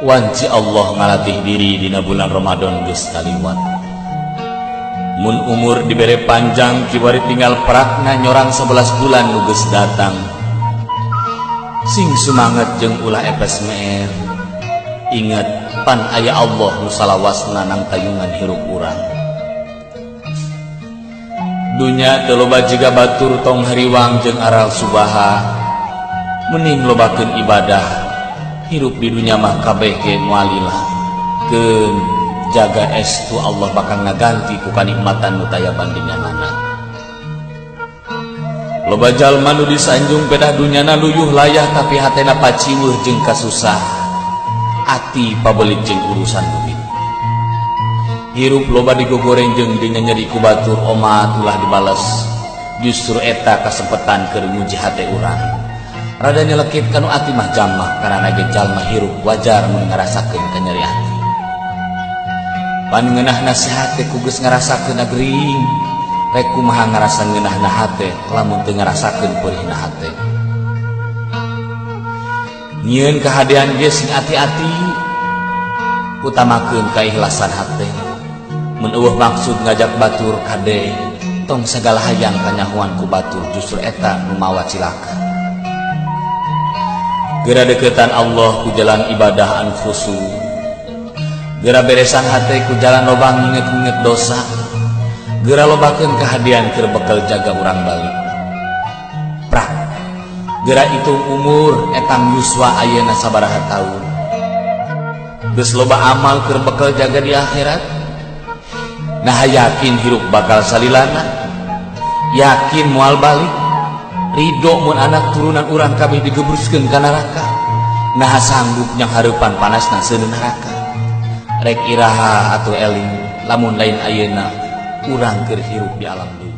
Wanci Allah ngalatih diri dina bulan Ramadan geus taliwat. Mun umur dibere panjang kiwari tinggal perakna nyorang 11 bulan nu geus datang. Sing sumanget jeung ulah epes meer. Ingat pan aya Allah nu salawasna nang tayungan hirup urang. Dunya teu loba jiga batur tong hariwang jeung aral subaha. Mending lobakeun ibadah. Hirup di dunia mah kabeh ge moalilah. Keun jaga estu Allah bakal ngaganti ku kanikmatan nu taya bandinganana. Loba jalma nu disanjung pedah dunyana luyuh layah tapi hatena paciweuh jeung kasusah. Ati pabelit jeung urusan duit. Hirup loba digogoreng jeung dina nyeri ku batur omat ulah dibales. Justru eta kasempetan keur nguji hate urang. Rada nyelekit kanu ati mah jamak karana ge jalma hirup wajar mun ngarasakeun kanyeri ati. Pan ngeunahna hate ku geus ngarasakeun agering, rek kumaha ngarasa ngeunahna hate lamun teu ngarasakeun peurihna hate. Nyieun kahadean ge sing ati-ati, utamakeun kaikhlasan hate. Mun eueuh maksud ngajak batur kade, tong sagala hayang kanyahoan ku batur justru eta nu mawa cilaka. Gera deketan Allah ku jalan ibadah anu khusu. Gera beresan hate ku jalan lobang nginget-nginget dosa. Gera lobakeun kahadian keur bekel jaga urang balik. Prak. Gera hitung umur etang yuswa ayeuna sabaraha taun. Geus loba amal keur bekel jaga di akhirat. Nah yakin hirup bakal salilana. Yakin moal balik. Ridho mun anak turunan urang kabeh digebruskeun ka neraka. Nah sanggup nyang hareupan panasna seuneun neraka. Rek iraha atuh eling lamun lain ayeuna urang keur hirup di alam dunya.